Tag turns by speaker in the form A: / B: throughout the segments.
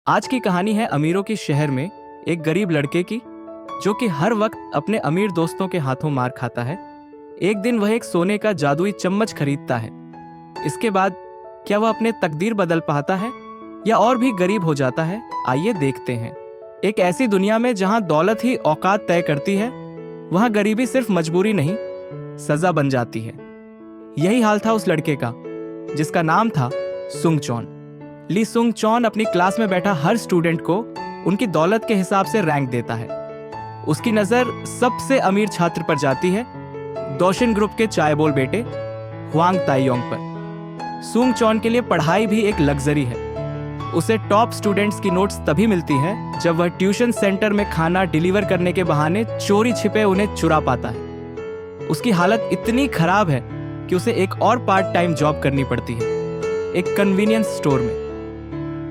A: आज की कहानी है अमीरों के शहर में एक गरीब लड़के की, जो कि हर वक्त अपने अमीर दोस्तों के हाथों मार खाता है। एक दिन वह एक सोने का जादुई चम्मच खरीदता है। इसके बाद क्या वह अपने तकदीर बदल पाता है या और भी गरीब हो जाता है? आइए देखते हैं। एक ऐसी दुनिया में जहां दौलत ही औकात तय करती है, वहां गरीबी सिर्फ मजबूरी नहीं, सजा बन जाती है। यही हाल था उस लड़के का, जिसका नाम था सुंग चॉन। ली सुंग चॉन अपनी क्लास में बैठा हर स्टूडेंट को उनकी दौलत के हिसाब से रैंक देता है। उसकी नजर सबसे अमीर छात्र पर जाती है, दोशिन ग्रुप के चायबोल बेटे हुआंग ताइयोंग पर। सुंग चॉन के लिए पढ़ाई भी एक लग्जरी है। उसे टॉप स्टूडेंट्स की नोट्स तभी मिलती है जब वह ट्यूशन सेंटर में खाना डिलीवर करने के बहाने चोरी छिपे उन्हें चुरा पाता है। उसकी हालत इतनी खराब है कि उसे एक और पार्ट टाइम जॉब करनी पड़ती है, एक कन्वीनियंस स्टोर में।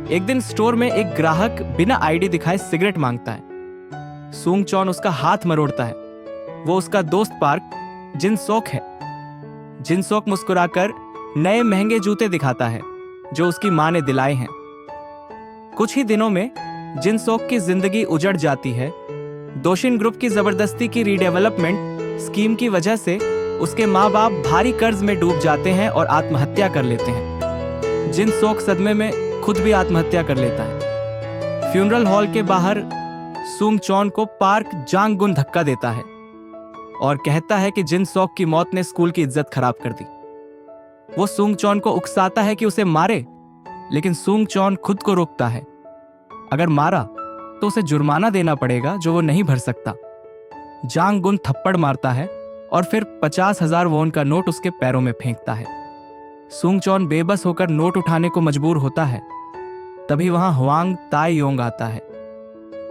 A: एक दिन स्टोर में एक ग्राहक बिना आईडी दिखाए सिगरेट मांगता है। सुंग चॉन उसका हाथ मरोड़ता है। वो उसका दोस्त पार्क जिनसोक है। जिनसोक मुस्कुराकर नए महंगे जूते दिखाता है जो उसकी मां ने दिलाए हैं। कुछ ही दिनों में जिनसोक की जिंदगी उजड़ जाती है। दोशिन ग्रुप की जबरदस्ती की रीडेवलपमेंट स्कीम की वजह से उसके माँ बाप भारी कर्ज में डूब जाते हैं और आत्महत्या कर लेते हैं। जिनसोक सदमे में खुद भी आत्महत्या कर लेता है। फ्यूनरल हॉल के बाहर सुंग चॉन को पार्क जांगगुन धक्का देता है और कहता है कि जिनसोक की मौत ने स्कूल की इज्जत खराब कर दी। वो सुंग चॉन को उकसाता है कि उसे मारे, लेकिन सुंग चॉन खुद को रोकता है। अगर मारा तो उसे जुर्माना देना पड़ेगा जो वो नहीं भर सकता। जांगगुन थप्पड़ मारता है और फिर 50,000 वॉन का नोट उसके पैरों में फेंकता है। सुंग चॉन बेबस होकर नोट उठाने को मजबूर होता है। तभी वहां हुआंग ताइयोंग आता है।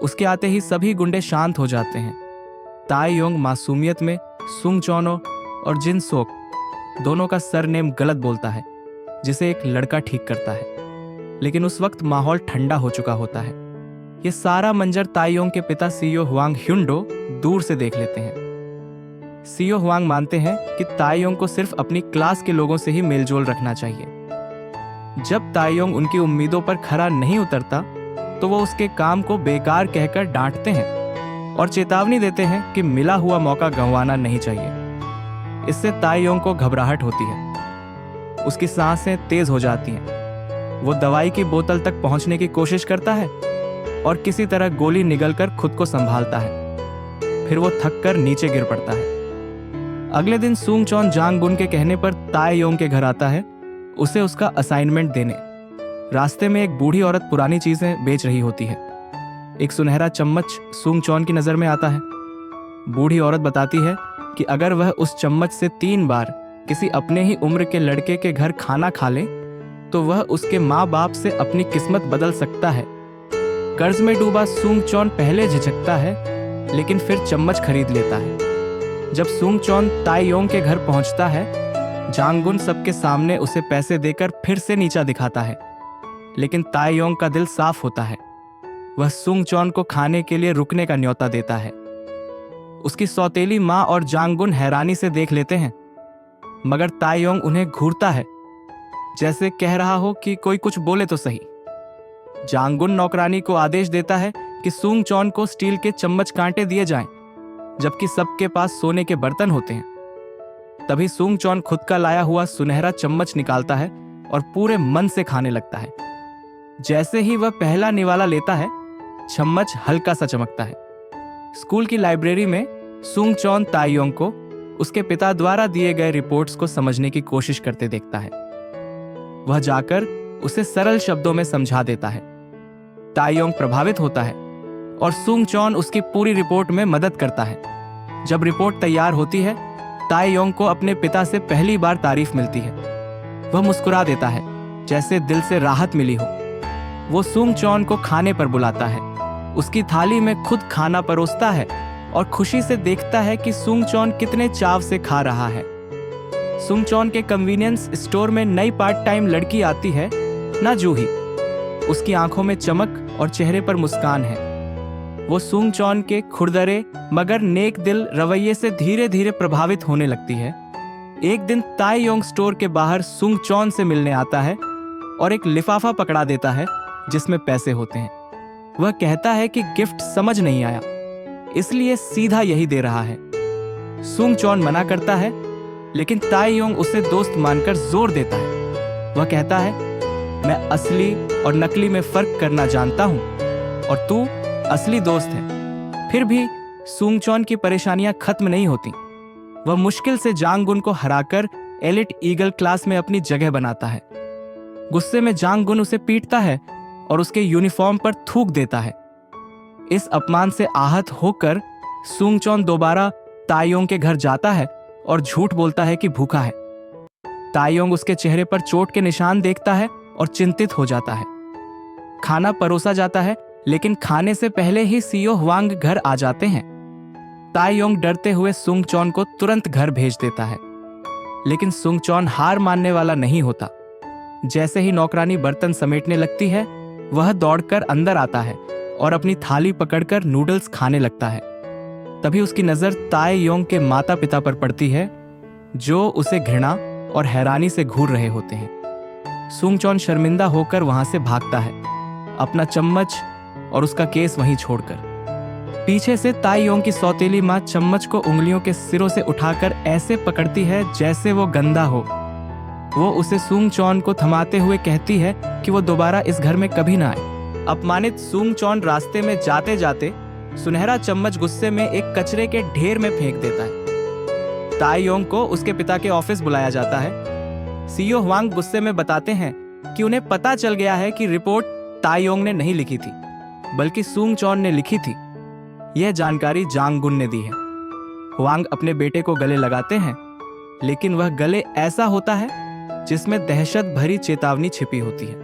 A: उसके आते ही सभी गुंडे शांत हो जाते हैं। ताइयोंग मासूमियत में सुंग चॉन और जिनसोक दोनों का सरनेम गलत बोलता है, जिसे एक लड़का ठीक करता है। लेकिन उस वक्त माहौल ठंडा हो चुका होता है। यह सारा मंजर ताइयोंग के पिता सीईओ हुआंग ह्युंडो दूर से देख लेते हैं। सीईओ हुआंग मानते हैं कि ताइयोंग को सिर्फ अपनी क्लास के लोगों से ही मेलजोल रखना चाहिए। जब ताइयोंग उनकी उम्मीदों पर खरा नहीं उतरता तो वो उसके काम को बेकार कहकर डांटते हैं और चेतावनी देते हैं कि मिला हुआ मौका गंवाना नहीं चाहिए। इससे ताइयोंग को घबराहट होती है। उसकी सांसें तेज हो जाती हैं। वो दवाई की बोतल तक पहुंचने की कोशिश करता है और किसी तरह गोली निगलकर खुद को संभालता है। फिर वो थक कर नीचे गिर पड़ता है। अगले दिन सुंग चॉन जांगगुन के कहने पर ताइयोंग के घर आता है, उसे उसका असाइनमेंट देने। रास्ते में एक बूढ़ी औरत पुरानी चीजें बेच रही होती है। एक सुनहरा चम्मच सुंग चॉन की नजर में आता है। बूढ़ी औरत बताती है कि अगर वह उस चम्मच से 3 बार किसी अपने ही उम्र के लड़के के घर खाना खा ले तो वह उसके माँ बाप से अपनी किस्मत बदल सकता है। कर्ज में डूबा सुंग चॉन पहले झिझकता है, लेकिन फिर चम्मच खरीद लेता है। जब सुंग चॉन ताइयोंग के घर पहुंचता है, जांगगुन सबके सामने उसे पैसे देकर फिर से नीचा दिखाता है। लेकिन ताइयोंग का दिल साफ होता है। वह सुंग चॉन को खाने के लिए रुकने का न्योता देता है। उसकी सौतेली माँ और जांगगुन हैरानी से देख लेते हैं, मगर ताइयोंग उन्हें घूरता है, जैसे कह रहा हो कि कोई कुछ बोले तो सही। जांगगुन नौकरानी को आदेश देता है कि सुंग चॉन को स्टील के चम्मच कांटे दिए जाएं, जबकि सबके पास सोने के बर्तन होते हैं। तभी सुंग चॉन खुद का लाया हुआ सुनहरा चम्मच निकालता है और पूरे मन से खाने लगता है। जैसे ही वह पहला निवाला लेता है, चम्मच हल्का सा चमकता है। स्कूल की लाइब्रेरी में सुंग चॉन ताइयोंग को उसके पिता द्वारा दिए गए रिपोर्ट्स को समझने की कोशिश करते देखता है। वह जाकर उसे सरल शब्दों में समझा देता है। ताइयोंग प्रभावित होता है और सुंग चॉन उसकी पूरी रिपोर्ट में मदद करता है। जब रिपोर्ट तैयार होती है, ताइयोंग को अपने पिता से पहली बार तारीफ मिलती है। वह मुस्कुरा देता है, जैसे दिल से राहत मिली हो। वो सुंग चॉन को खाने पर बुलाता है, उसकी थाली में खुद खाना परोसता है और खुशी से देखता है कि सुंग चॉन कितने चाव से खा रहा है। सुंग चॉन के कन्वीनियंस स्टोर में नई पार्ट टाइम लड़की आती है, ना जूही। उसकी आंखों में चमक और चेहरे पर मुस्कान है। वो सुंग चॉन के खुरदरे मगर नेक दिल रवैये से धीरे धीरे प्रभावित होने लगती है। एक दिन ताइयोंग स्टोर के बाहर सुंग चॉन से मिलने आता है और एक लिफाफा पकड़ा देता है जिसमें पैसे होते हैं। वह कहता है कि गिफ्ट समझ नहीं आया, इसलिए सीधा यही दे रहा है। सुंग चौन मना करता है, लेकिन ताई योंग उसे दोस्त मानकर जोर देता है। वह कहता है, मैं असली और नकली में फर्क करना जानता हूं और तू असली दोस्त है। फिर भी सुंग चौन की परेशानियां खत्म नहीं होती। वह मुश्किल से जांग गुन को हराकर एलिट ईगल क्लास में अपनी जगह बनाता है। गुस्से में जांग गुन उसे पीटता है और उसके यूनिफॉर्म पर थूक देता है। इस अपमान से आहत होकर सुंग चौन दोबारा ताइयोंग के घर जाता है और झूठ बोलता है कि भूखा है। ताइयोंग उसके चेहरे पर चोट के निशान देखता है और चिंतित हो जाता है। खाना परोसा जाता है, लेकिन खाने से पहले ही सीओ हुआंग घर आ जाते हैं। ताइयोंग डरते हुए सुंग चौन को तुरंत घर भेज देता है, लेकिन सुंग चौन हार मानने वाला नहीं होता। जैसे ही नौकरानी बर्तन समेटने लगती है, वह दौड़कर अंदर आता है और अपनी थाली पकड़कर नूडल्स खाने लगता है। तभी उसकी नजर ताई योंग के माता पिता पर पड़ती है, जो उसे घृणा और हैरानी से घूर रहे होते हैं। सुंग चौन शर्मिंदा होकर वहां से भागता है, अपना चम्मच और उसका केस वहीं छोड़कर। पीछे से ताई योंग की सौतेली माँ चम्मच को उंगलियों के सिरों से उठाकर ऐसे पकड़ती है जैसे वो गंदा हो। वो उसे सुंग चौन को थमाते हुए कहती है कि वो दोबारा इस घर में कभी ना आए। अपमानित सुंग चौन रास्ते में जाते जाते सुनहरा चम्मच गुस्से में एक कचरे के ढेर में फेंक देता है। ताई योंग को उसके पिता के ऑफिस बुलाया जाता है। सीओ हुआंग गुस्से में बताते हैं कि उन्हें पता चल गया है कि रिपोर्ट ताई योंग ने नहीं लिखी थी, बल्कि सुंग चौन ने लिखी थी। यह जानकारी जांग गुन ने दी है। हुआंग अपने बेटे को गले लगाते हैं, लेकिन वह गले ऐसा होता है जिसमें दहशत भरी चेतावनी छिपी होती है।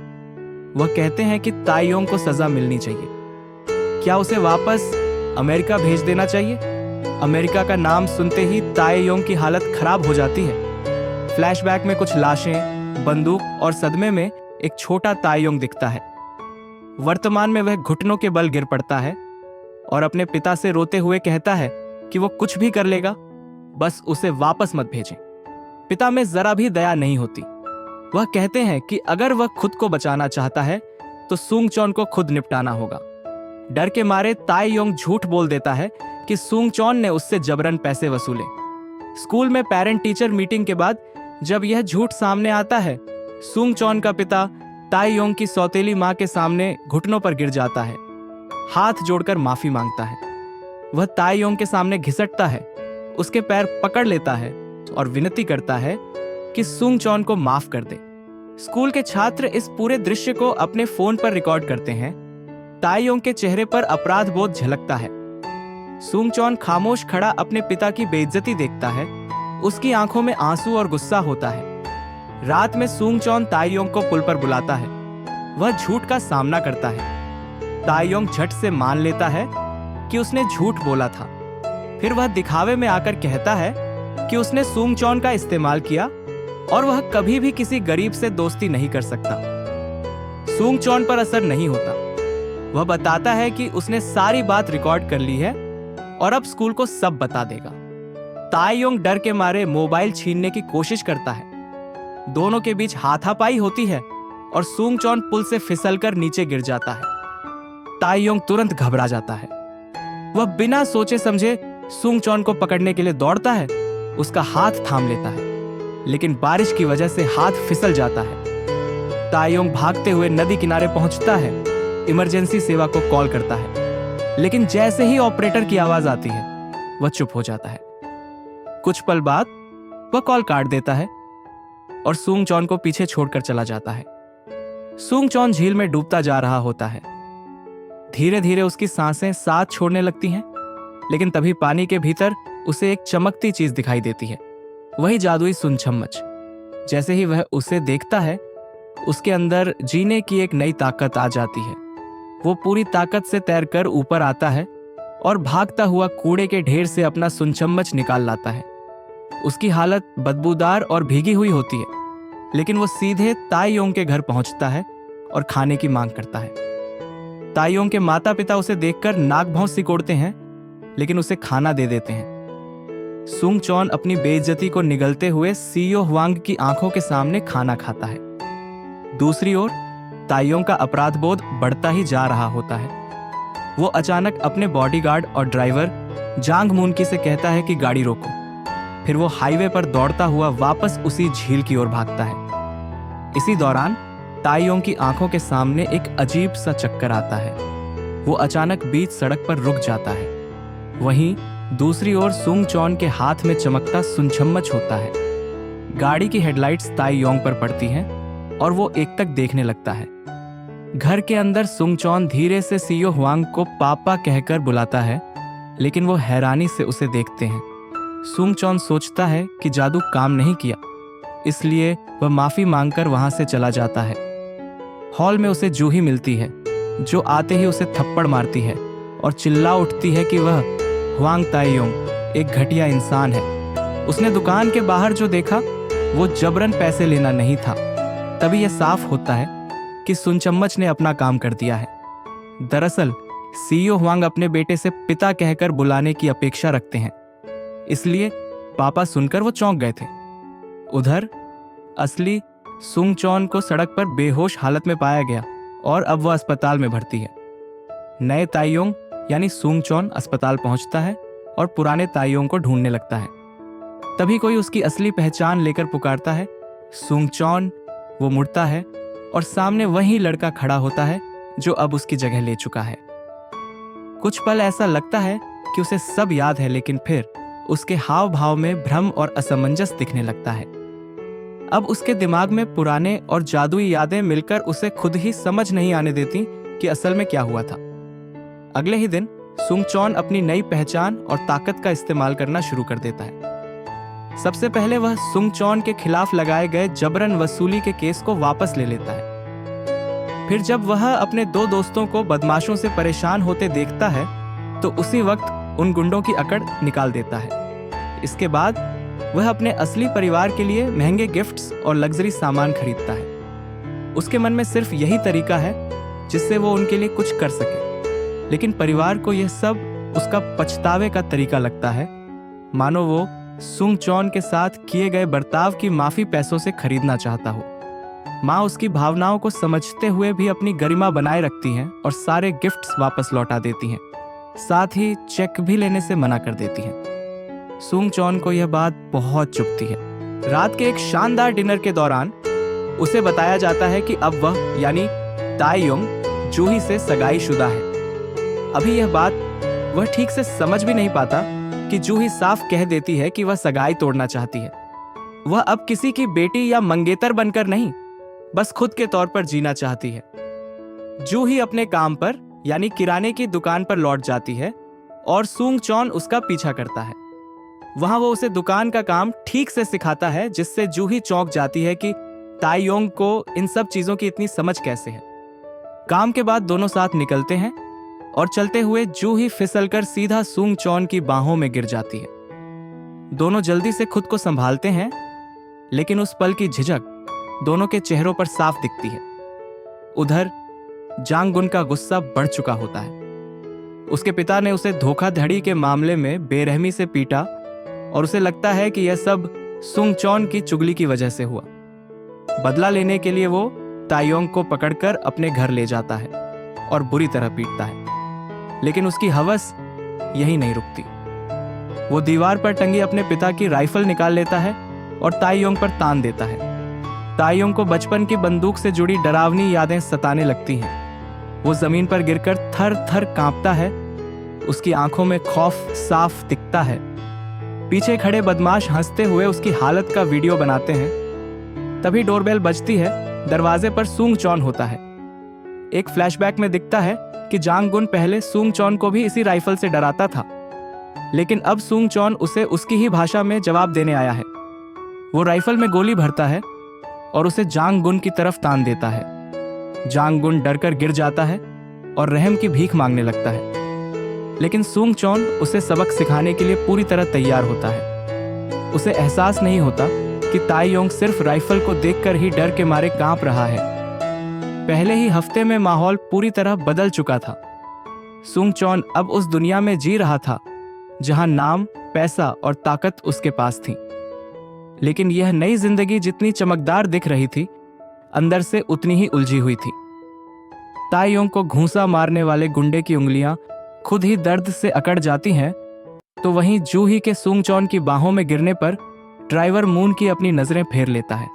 A: वह कहते हैं कि ताई योंग को सजा मिलनी चाहिए। क्या उसे वापस अमेरिका भेज देना चाहिए? अमेरिका का नाम सुनते ही ताई योंग की हालत खराब हो जाती है। फ्लैशबैक में कुछ लाशें, बंदूक और सदमे में एक छोटा ताई योंग दिखता है। वर्तमान में वह घुटनों के बल गिर पड़ता है और अपने पिता से रोते हुए कहता है कि वो कुछ भी कर लेगा, बस उसे वापस मत भेजें। पिता में जरा भी दया नहीं होती। वह कहते हैं कि अगर वह खुद को बचाना चाहता है तो सुंग चौन को खुद निपटाना होगा। डर के मारे ताई योंग झूठ बोल देता है कि सुंग चौन ने उससे जबरन पैसे वसूले। स्कूल में पेरेंट टीचर मीटिंग के बाद जब यह झूठ सामने आता है, सुंग चौन का पिता ताई योंग की सौतेली मां के सामने घुटनों पर गिर जाता है, हाथ जोड़कर माफी मांगता है। वह ताई योंग के सामने घिसटता है, उसके पैर पकड़ लेता है और विनती करता है कि सुंग चौन को माफ कर दे। स्कूल के छात्र इस पूरे दृश्य को अपने फोन पर रिकॉर्ड करते हैं। ताई योंग के चेहरे पर अपराध बोध झलकता है। सुंग चौन खामोश खड़ा अपने पिता की बेइज्जती देखता है। उसकी आंखों में आंसू और गुस्सा होता है। रात में सुंग चौन ताई योंग को पुल पर बुलाता है। वह झूठ का सामना करता है। ताई योंग झट से मान लेता है कि उसने झूठ बोला था। फिर वह दिखावे में आकर कहता है कि उसने सुंग चौन का इस्तेमाल किया और वह कभी भी किसी गरीब से दोस्ती नहीं कर सकता। सुंग चौन पर असर नहीं होता। वह बताता है कि उसने सारी बात रिकॉर्ड कर ली है और अब स्कूल को सब बता देगा। ताई योंग डर के मारे मोबाइल छीनने की कोशिश करता है। दोनों के बीच हाथापाई होती है और सुंग चौन पुल से फिसलकर नीचे गिर जाता है। ताई योंग तुरंत घबरा जाता है। वह बिना सोचे समझे सुंग चौन को पकड़ने के लिए दौड़ता है, उसका हाथ थाम लेता है, लेकिन बारिश की वजह से हाथ फिसल जाता है। ताई योंग भागते हुए नदी किनारे पहुंचता है, इमरजेंसी सेवा को कॉल करता है, लेकिन जैसे ही ऑपरेटर की आवाज आती है, वह चुप हो जाता है। कुछ पल बाद वह कॉल काट देता है और सुंग चौन को पीछे छोड़कर चला जाता है। सुंग चौन झील में डूबता जा रहा होता है। धीरे धीरे उसकी सांसें साथ छोड़ने लगती हैं, लेकिन तभी पानी के भीतर उसे एक चमकती चीज दिखाई देती है, वही जादुई सुन चम्मच। जैसे ही वह उसे देखता है, उसके अंदर जीने की एक नई ताकत आ जाती है। वो पूरी ताकत से तैरकर ऊपर आता है और भागता हुआ कूड़े के ढेर से अपना सुनचम्मच निकाल लाता है। उसकी हालत बदबूदार और भीगी हुई होती है, लेकिन वो सीधे ताई योंग के घर पहुंचता है और खाने की मांग करता है। ताई योंग के माता पिता उसे देखकर नाक भौं सिकोड़ते हैं, लेकिन उसे खाना दे देते हैं। सुंग चौन अपनी बेइज्जती को निगलते हुए सीओ हुआंग की आंखों के सामने खाना खाता है। दूसरी ओर ताइयोंग का अपराध बोध बढ़ता ही जा रहा होता है। वो अचानक अपने बॉडीगार्ड और ड्राइवर जांग मूनकी से कहता है कि गाड़ी रोको। फिर वो हाईवे पर दौड़ता हुआ वापस उसी झील की ओर भागता है। इसी दौरान ताइयोंग की आंखों के सामने एक अजीब सा चक्कर आता है। वो अचानक बीच सड़क पर रुक जाता है। वहीं दूसरी ओर सुंग चौन के हाथ में चमकता सुनछम्मच होता है। गाड़ी की हेडलाइट्स ताइयोंग पर पड़ती हैं और वो एकटक देखने लगता है। घर के अंदर सुंग चौन धीरे से सीयो हुआंग को पापा कहकर बुलाता है, लेकिन वो हैरानी से उसे देखते हैं। सुंग चौन सोचता है कि जादू काम नहीं किया, इसलिए वह माफी मांगकर वहां से चला जाता है। हॉल में उसे जूही मिलती है, जो आते ही उसे थप्पड़ मारती है और चिल्ला उठती है कि वह हुआंग ताइयोंग एक घटिया इंसान है। उसने दुकान के बाहर जो देखा वो जबरन पैसे लेना नहीं था। तभी यह साफ होता है कि सुनचम्मच ने अपना काम कर दिया है। दरअसल सीयो हुआंग अपने बेटे से पिता कहकर बुलाने की अपेक्षा रखते हैं, इसलिए पापा सुनकर वो चौंक गए थे। उधर असली सुंग चौन को सड़क पर बेहोश हालत में पाया गया और अब वह अस्पताल में भर्ती है। नए ताइयोंग यानी सुंग चौन अस्पताल पहुंचता है और पुराने ताइयोंग को ढूंढने लगता है। तभी कोई उसकी असली पहचान लेकर पुकारता है, सुंग चौन। वो मुड़ता है और सामने वही लड़का खड़ा होता है जो अब उसकी जगह ले चुका है। कुछ पल ऐसा लगता है कि उसे सब याद है, लेकिन फिर उसके हाव भाव में भ्रम और असमंजस दिखने लगता है। अब उसके दिमाग में पुराने और जादुई यादें मिलकर उसे खुद ही समझ नहीं आने देती कि असल में क्या हुआ था। अगले ही दिन सुंग चौन अपनी नई पहचान और ताकत का इस्तेमाल करना शुरू कर देता है। सबसे पहले वह सुंग चौन के खिलाफ लगाए गए जबरन वसूली के केस को वापस ले लेता है। फिर जब वह अपने दो दोस्तों को बदमाशों से परेशान होते देखता है तो उसी वक्त उन गुंडों की अकड़ निकाल देता है। इसके बाद वह अपने असली परिवार के लिए महंगे गिफ्ट्स और लग्जरी सामान खरीदता है। उसके मन में सिर्फ यही तरीका है जिससे वो उनके लिए कुछ कर सके, लेकिन परिवार को यह सब उसका पछतावे का तरीका लगता है, मानो वो सुंग चौन के साथ किए गए बर्ताव की माफी पैसों से खरीदना चाहता हो। माँ उसकी भावनाओं को समझते हुए भी अपनी गरिमा बनाए रखती हैं और सारे गिफ्ट्स वापस लौटा देती हैं, साथ ही चेक भी लेने से मना कर देती हैं। सुंग चौन को यह बात बहुत चुभती है। रात के एक शानदार डिनर के दौरान उसे बताया जाता है कि अब वह यानी ताइयोंग जूही से सगाई शुदा है। अभी यह बात वह ठीक से समझ भी नहीं पाता कि जूही साफ कह देती है कि वह सगाई तोड़ना चाहती है। वह अब किसी की बेटी या मंगेतर बनकर नहीं, बस खुद के तौर पर जीना चाहती है। जूही अपने काम पर यानी किराने की दुकान पर लौट जाती है और सुंग चौन उसका पीछा करता है। वहां वो उसे दुकान का काम ठीक से सिखाता है, जिससे जूही चौंक जाती है कि ताइयोंग को इन सब चीजों की इतनी समझ कैसे है। काम के बाद दोनों साथ निकलते हैं और चलते हुए जूही फिसलकर सीधा सुंग चौन की बाहों में गिर जाती है। दोनों जल्दी से खुद को संभालते हैं, लेकिन उस पल की झिझक दोनों के चेहरों पर साफ दिखती है। उधर जांग गुन का गुस्सा बढ़ चुका होता है। उसके पिता ने उसे धोखाधड़ी के मामले में बेरहमी से पीटा और उसे लगता है कि यह सब सुंग चौन की चुगली की वजह से हुआ। बदला लेने के लिए वो ताइयोंग को पकड़कर अपने घर ले जाता है और बुरी तरह पीटता है, लेकिन उसकी हवस यही नहीं रुकती। वो दीवार पर टंगी अपने पिता की राइफल निकाल लेता है और ताइयोंग पर तान देता है। ताइयोंग को बचपन की बंदूक से जुड़ी डरावनी यादें सताने लगती हैं। वो जमीन पर गिरकर थर थर कांपता है। उसकी आंखों में खौफ साफ दिखता है। पीछे खड़े बदमाश हंसते हुए उसकी हालत का वीडियो बनाते हैं। तभी डोरबेल बजती है। दरवाजे पर सुंग चौन होता है। एक फ्लैशबैक में दिखता है कि जांग गुन पहले सुंग चौन को भी इसी राइफल से डराता था, लेकिन अब सुंग चौन उसे उसकी ही भाषा में जवाब देने आया है। वो राइफल में गोली भरता है और उसे जांग गुन की तरफ तान देता है। जांग गुन डरकर गिर जाता है और रहम की भीख मांगने लगता है, लेकिन सुंग चौन उसे सबक सिखाने के लिए पूरी तरह तैयार होता है। उसे एहसास नहीं होता कि ताइयोंग सिर्फ राइफल को देखकर ही डर के मारे कांप रहा है। पहले ही हफ्ते में माहौल पूरी तरह बदल चुका था। सुंग चौन अब उस दुनिया में जी रहा था जहां नाम, पैसा और ताकत उसके पास थी, लेकिन यह नई जिंदगी जितनी चमकदार दिख रही थी, अंदर से उतनी ही उलझी हुई थी। ताइयोंग को घूंसा मारने वाले गुंडे की उंगलियां खुद ही दर्द से अकड़ जाती हैं, तो वहीं जूही के सुंगचॉन की बाहों में गिरने पर ड्राइवर मून की अपनी नजरें फेर लेता है।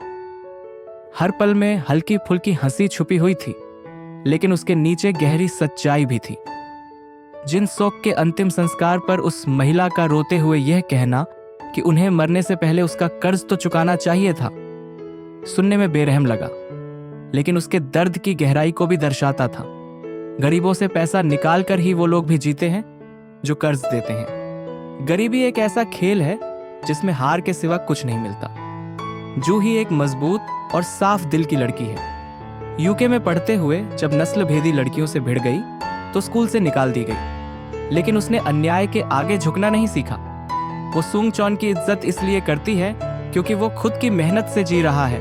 A: हर पल में हल्की फुल्की हंसी छुपी हुई थी, लेकिन उसके नीचे गहरी सच्चाई भी थी। जिन शोक के अंतिम संस्कार पर उस महिला का रोते हुए यह कहना कि उन्हें मरने से पहले उसका कर्ज तो चुकाना चाहिए था, सुनने में बेरहम लगा, लेकिन उसके दर्द की गहराई को भी दर्शाता था। गरीबों से पैसा निकाल कर ही वो लोग भी जीते हैं जो कर्ज देते हैं। गरीबी एक ऐसा खेल है जिसमें हार के सिवा कुछ नहीं मिलता। जूही एक मजबूत और साफ दिल की लड़की है। यूके में पढ़ते हुए जब नस्ल भेदी लड़कियों से भिड़ गई तो स्कूल से निकाल दी गई, लेकिन उसने अन्याय के आगे झुकना नहीं सीखा। वो सुंगचॉन की इज्जत इसलिए करती है क्योंकि वो खुद की मेहनत से जी रहा है,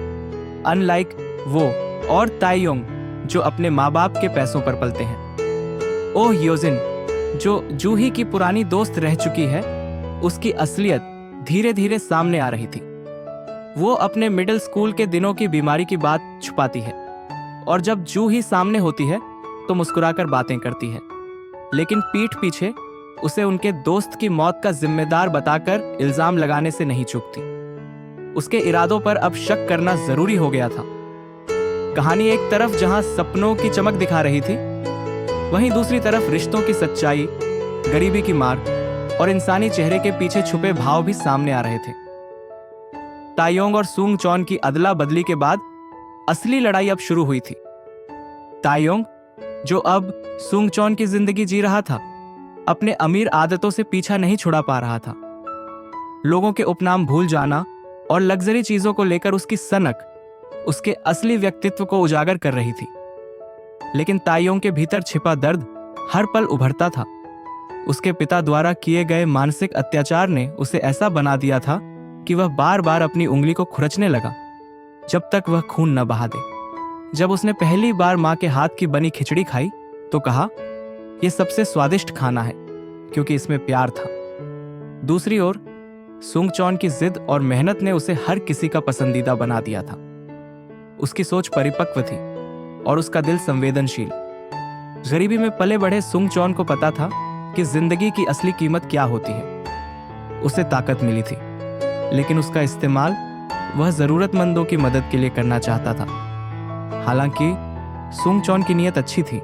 A: अनलाइक वो और ताइयोंग जो अपने माँ बाप के पैसों पर पलते हैं। ओह योजिन, जो जूही की पुरानी दोस्त रह चुकी है, उसकी असलियत धीरे धीरे सामने आ रही थी। वो अपने मिडिल स्कूल के दिनों की बीमारी की बात छुपाती है, और जब जूही सामने होती है तो मुस्कुराकर बातें करती है, लेकिन पीठ पीछे उसे उनके दोस्त की मौत का जिम्मेदार बताकर इल्जाम लगाने से नहीं चूकती। उसके इरादों पर अब शक करना जरूरी हो गया था। कहानी एक तरफ जहां सपनों की चमक दिखा रही थी, वहीं दूसरी तरफ रिश्तों की सच्चाई, गरीबी की मार और इंसानी चेहरे के पीछे छुपे भाव भी सामने आ रहे थे। ताइयोंग और सुंगचॉन की अदला बदली के बाद असली लड़ाई अब शुरू हुई थी। ताइयोंग, जो अब सुंगचॉन की जिंदगी जी रहा था, अपने अमीर आदतों से पीछा नहीं छुड़ा पा रहा था। लोगों के उपनाम भूल जाना और लग्जरी चीजों को लेकर उसकी सनक उसके असली व्यक्तित्व को उजागर कर रही थी। लेकिन ताइयोंग के भीतर छिपा दर्द हर पल उभरता था। उसके पिता द्वारा किए गए मानसिक अत्याचार ने उसे ऐसा बना दिया था कि वह बार बार अपनी उंगली को खुरचने लगा जब तक वह खून न बहा दे। जब उसने पहली बार मां के हाथ की बनी खिचड़ी खाई तो कहा, यह सबसे स्वादिष्ट खाना है क्योंकि इसमें प्यार था। दूसरी ओर सुंगचॉन की जिद और मेहनत ने उसे हर किसी का पसंदीदा बना दिया था। उसकी सोच परिपक्व थी और उसका दिल संवेदनशील। गरीबी में पले बढ़े सुंगचॉन को पता था कि जिंदगी की असली कीमत क्या होती है। उसे ताकत मिली थी, लेकिन उसका इस्तेमाल वह जरूरतमंदों की मदद के लिए करना चाहता था। हालांकि सुंगचॉन की नीयत अच्छी थी,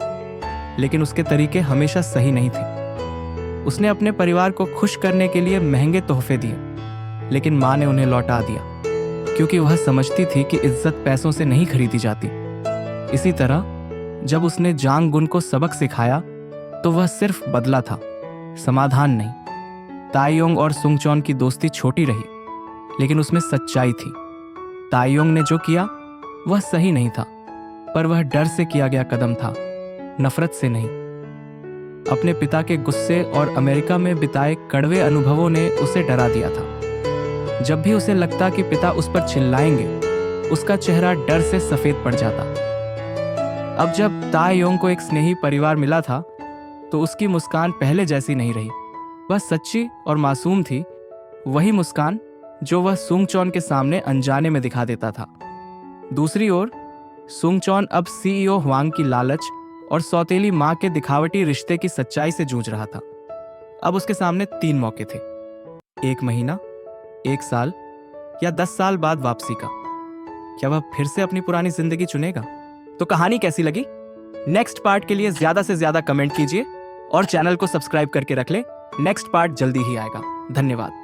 A: लेकिन उसके तरीके हमेशा सही नहीं थे। उसने अपने परिवार को खुश करने के लिए महंगे तोहफे दिए, लेकिन मां ने उन्हें लौटा दिया क्योंकि वह समझती थी कि इज्जत पैसों से नहीं खरीदी जाती। इसी तरह जब उसने जांग गुन को सबक सिखाया तो वह सिर्फ बदला था, समाधान नहीं। ताइयोंग और सुंगचॉन की दोस्ती छोटी रही, लेकिन उसमें सच्चाई थी। ताइयोंग ने जो किया वह सही नहीं था, पर वह डर से किया गया कदम था, नफरत से नहीं। अपने पिता के गुस्से और अमेरिका में बिताए कड़वे अनुभवों ने उसे डरा दिया था। जब भी उसे लगता कि पिता उस पर चिल्लाएंगे, उसका चेहरा डर से सफेद पड़ जाता। अब जब ताइयोंग को एक स्नेही परिवार मिला था तो उसकी मुस्कान पहले जैसी नहीं रही। वह सच्ची और मासूम थी, वही मुस्कान जो वह सुंगचॉन के सामने अनजाने में दिखा देता था। दूसरी ओर सुंगचॉन अब सीईओ हुआंग की लालच और सौतेली मां के दिखावटी रिश्ते की सच्चाई से जूझ रहा था। अब उसके सामने 3 मौके थे, 1 महीना, 1 साल या 10 साल बाद वापसी का। क्या वह फिर से अपनी पुरानी जिंदगी चुनेगा? तो कहानी कैसी लगी? नेक्स्ट पार्ट के लिए ज्यादा से ज्यादा कमेंट कीजिए और चैनल को सब्सक्राइब करके रख ले। नेक्स्ट पार्ट जल्दी ही आएगा। धन्यवाद।